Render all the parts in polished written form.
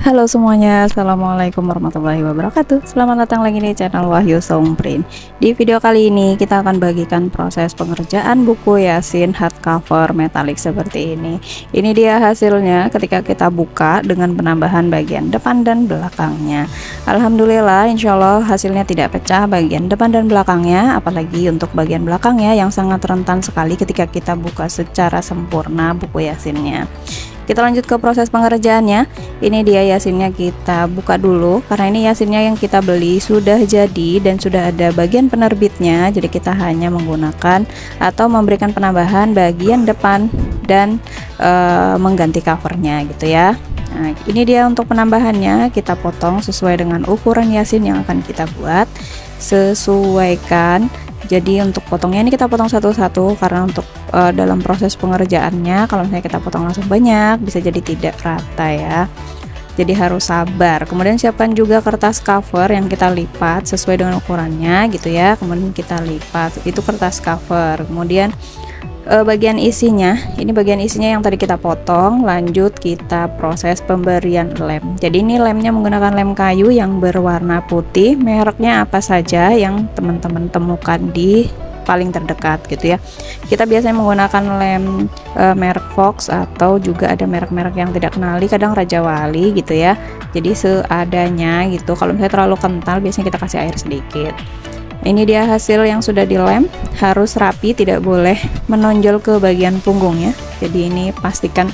Halo semuanya, Assalamualaikum warahmatullahi wabarakatuh. Selamat datang lagi di channel Wahyu Songprint. Di video kali ini kita akan bagikan proses pengerjaan buku Yasin hardcover metalik seperti ini. Ini dia hasilnya ketika kita buka dengan penambahan bagian depan dan belakangnya. Alhamdulillah, insya Allah hasilnya tidak pecah bagian depan dan belakangnya, apalagi untuk bagian belakangnya yang sangat rentan sekali ketika kita buka secara sempurna buku Yasinnya. Kita lanjut ke proses pengerjaannya. Ini dia Yasinnya, kita buka dulu karena ini Yasinnya yang kita beli sudah jadi dan sudah ada bagian penerbitnya, jadi kita hanya menggunakan atau memberikan penambahan bagian depan dan mengganti covernya gitu ya. Nah, ini dia untuk penambahannya, kita potong sesuai dengan ukuran Yasin yang akan kita buat. Sesuaikan, jadi untuk potongnya ini kita potong satu-satu karena untuk dalam proses pengerjaannya kalau misalnya kita potong langsung banyak bisa jadi tidak rata ya, jadi harus sabar. Kemudian siapkan juga kertas cover yang kita lipat sesuai dengan ukurannya gitu ya, kemudian kita lipat itu kertas cover. Kemudian bagian isinya, ini bagian isinya yang tadi kita potong, lanjut kita proses pemberian lem. Jadi ini lemnya menggunakan lem kayu yang berwarna putih, mereknya apa saja yang teman-teman temukan di paling terdekat gitu ya. Kita biasanya menggunakan lem merek Fox atau juga ada merek-merek yang tidak kenali, kadang Raja Wali gitu ya. Jadi seadanya gitu, kalau misalnya terlalu kental biasanya kita kasih air sedikit. Ini dia hasil yang sudah dilem, harus rapi, tidak boleh menonjol ke bagian punggungnya. Jadi ini pastikan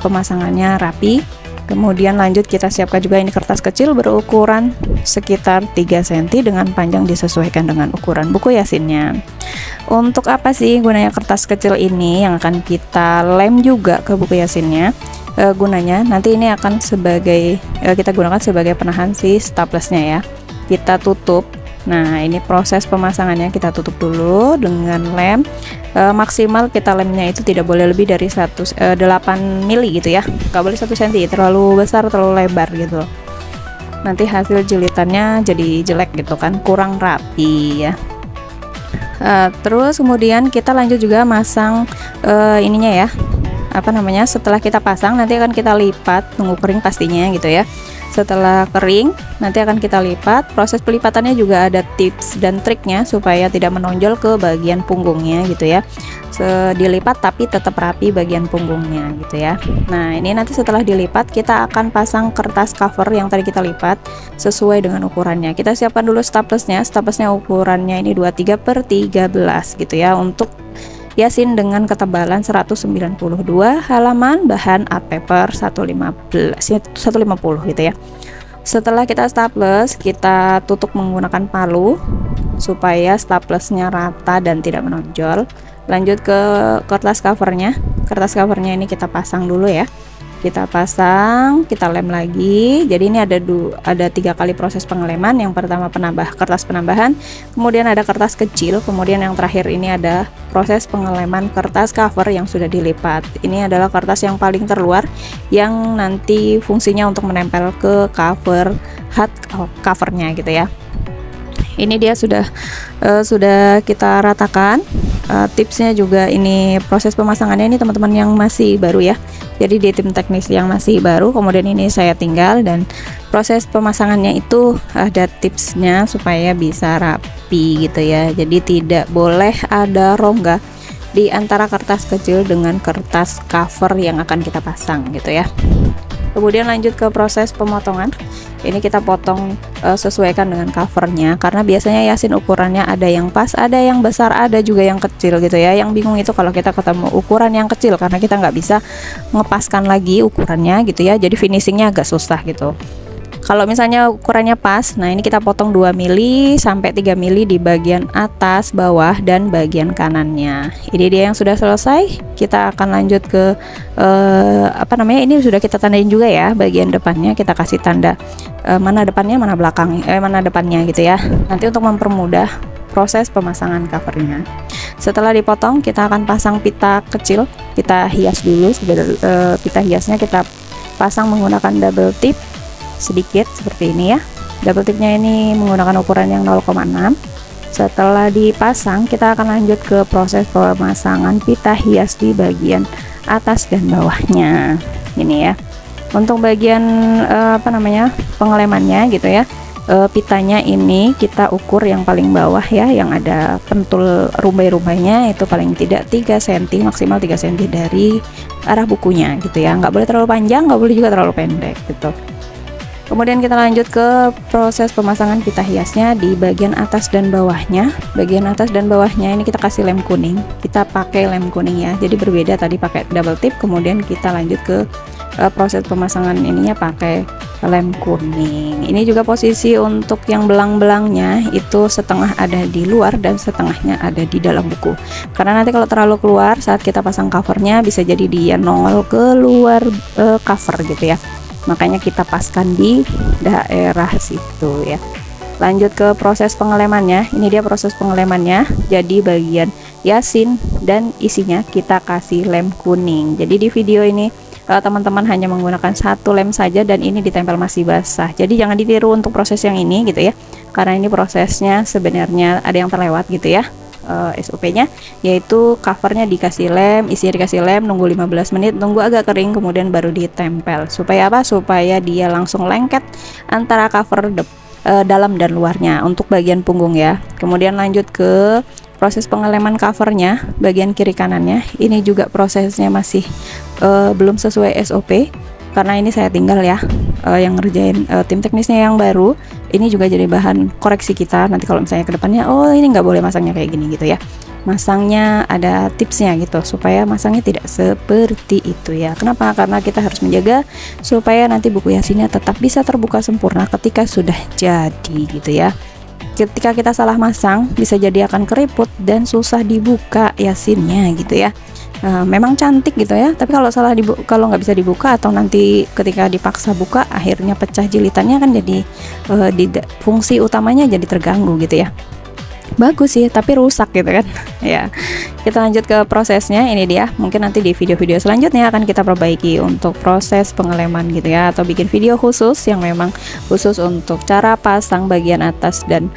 pemasangannya rapi. Kemudian lanjut kita siapkan juga ini kertas kecil berukuran sekitar 3 cm dengan panjang disesuaikan dengan ukuran buku Yasinnya. Untuk apa sih gunanya kertas kecil ini yang akan kita lem juga ke buku Yasinnya? Gunanya nanti ini akan sebagai kita gunakan sebagai penahan si staplesnya ya. Kita tutup. Nah, ini proses pemasangannya, kita tutup dulu dengan lem. Maksimal kita lemnya itu tidak boleh lebih dari 8 mili gitu ya, nggak boleh 1 cm, terlalu besar terlalu lebar gitu, nanti hasil jilitannya jadi jelek gitu kan, kurang rapi ya. Terus kemudian kita lanjut juga masang ininya ya, apa namanya, setelah kita pasang nanti akan kita lipat, tunggu kering pastinya gitu ya. Setelah kering nanti akan kita lipat. Proses pelipatannya juga ada tips dan triknya supaya tidak menonjol ke bagian punggungnya gitu ya. Dilipat tapi tetap rapi bagian punggungnya gitu ya. Nah, ini nanti setelah dilipat kita akan pasang kertas cover yang tadi kita lipat sesuai dengan ukurannya. Kita siapkan dulu staplesnya. Staplesnya ukurannya ini 23/13 gitu ya, untuk Yasin dengan ketebalan 192 halaman, bahan art paper 150 gitu ya. Setelah kita staples, kita tutup menggunakan palu supaya staplesnya rata dan tidak menonjol. Lanjut ke kertas covernya. Kertas covernya ini kita pasang dulu ya. Kita pasang, kita lem lagi. Jadi ini ada 3 kali proses pengeleman. Yang pertama kertas penambahan, kemudian ada kertas kecil, kemudian yang terakhir ini ada proses pengeleman kertas cover yang sudah dilipat. Ini adalah kertas yang paling terluar yang nanti fungsinya untuk menempel ke cover covernya gitu ya. Ini dia sudah kita ratakan. Tipsnya juga ini proses pemasangannya ini teman-teman yang masih baru ya, jadi di tim teknis yang masih baru, kemudian ini saya tinggal, dan proses pemasangannya itu ada tipsnya supaya bisa rapi gitu ya. Jadi tidak boleh ada rongga di antara kertas kecil dengan kertas cover yang akan kita pasang gitu ya. Kemudian lanjut ke proses pemotongan. Ini kita potong sesuaikan dengan covernya, karena biasanya Yasin ukurannya ada yang pas, ada yang besar, ada juga yang kecil gitu ya. Yang bingung itu kalau kita ketemu ukuran yang kecil, karena kita nggak bisa ngepaskan lagi ukurannya gitu ya, jadi finishingnya agak susah gitu. Kalau misalnya ukurannya pas, nah ini kita potong 2 mili sampai 3 mili di bagian atas, bawah, dan bagian kanannya. Ini dia yang sudah selesai. Kita akan lanjut ke apa namanya, ini sudah kita tandain juga ya bagian depannya, kita kasih tanda mana depannya mana belakang, mana depannya gitu ya, nanti untuk mempermudah proses pemasangan covernya. Setelah dipotong kita akan pasang pita kecil, kita hias dulu. Pita hiasnya kita pasang menggunakan double tip sedikit seperti ini ya. Double tipnya ini menggunakan ukuran yang 0,6. Setelah dipasang kita akan lanjut ke proses pemasangan pita hias di bagian atas dan bawahnya ini ya. Untuk bagian pengelemannya gitu ya, pitanya ini kita ukur yang paling bawah ya, yang ada pentul rumbai-rumbainya itu paling tidak 3 cm, maksimal 3 cm dari arah bukunya gitu ya, nggak boleh terlalu panjang, nggak boleh juga terlalu pendek gitu. Kemudian kita lanjut ke proses pemasangan pita hiasnya di bagian atas dan bawahnya. Bagian atas dan bawahnya ini kita kasih lem kuning, kita pakai lem kuning ya, jadi berbeda tadi pakai double tip. Kemudian kita lanjut ke proses pemasangan ininya pakai lem kuning. Ini juga posisi untuk yang belang-belangnya itu setengah ada di luar dan setengahnya ada di dalam buku, karena nanti kalau terlalu keluar saat kita pasang covernya bisa jadi dia nongol keluar cover gitu ya, makanya kita paskan di daerah situ ya. Lanjut ke proses pengelemannya. Ini dia proses pengelemannya. Jadi bagian Yasin dan isinya kita kasih lem kuning. Jadi di video ini teman-teman hanya menggunakan satu lem saja dan ini ditempel masih basah, jadi jangan ditiru untuk proses yang ini gitu ya, karena ini prosesnya sebenarnya ada yang terlewat gitu ya. SOP-nya yaitu covernya dikasih lem, isinya dikasih lem, nunggu 15 menit, nunggu agak kering, kemudian baru ditempel. Supaya apa? Supaya dia langsung lengket antara cover dalam dan luarnya untuk bagian punggung ya. Kemudian lanjut ke proses pengeleman covernya bagian kiri kanannya. Ini juga prosesnya masih belum sesuai SOP, karena ini saya tinggal ya, yang ngerjain tim teknisnya yang baru. Ini juga jadi bahan koreksi kita nanti kalau misalnya kedepannya, oh ini nggak boleh masangnya kayak gini gitu ya. Masangnya ada tipsnya gitu supaya masangnya tidak seperti itu ya. Kenapa? Karena kita harus menjaga supaya nanti buku Yasinnya tetap bisa terbuka sempurna ketika sudah jadi gitu ya. Ketika kita salah masang bisa jadi akan keriput dan susah dibuka Yasinnya gitu ya. Memang cantik gitu ya, tapi kalau kalau nggak bisa dibuka atau nanti ketika dipaksa buka akhirnya pecah jilitannya kan jadi fungsi utamanya jadi terganggu gitu ya. Bagus sih tapi rusak gitu kan ya. Kita lanjut ke prosesnya. Ini dia, mungkin nanti di video-video selanjutnya akan kita perbaiki untuk proses pengeleman gitu ya, atau bikin video khusus yang memang khusus untuk cara pasang bagian atas dan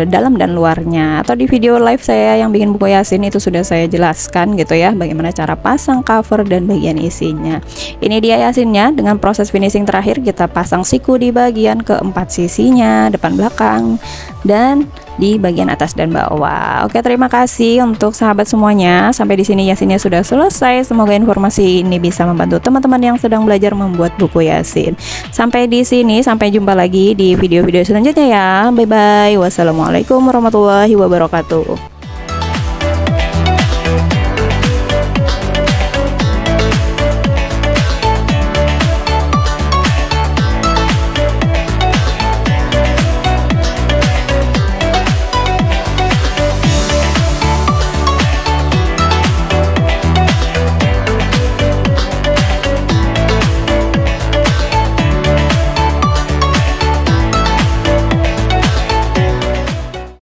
dalam dan luarnya. Atau di video live saya yang bikin buku Yasin itu sudah saya jelaskan gitu ya, bagaimana cara pasang cover dan bagian isinya. Ini dia Yasinnya dengan proses finishing terakhir. Kita pasang siku di bagian keempat sisinya, depan belakang dan di bagian atas dan bawah. Oke, terima kasih untuk sahabat semuanya. Sampai di sini Yasinnya sudah selesai. Semoga informasi ini bisa membantu teman-teman yang sedang belajar membuat buku Yasin. Sampai di sini, sampai jumpa lagi di video-video selanjutnya ya. Bye bye. Wassalamualaikum warahmatullahi wabarakatuh.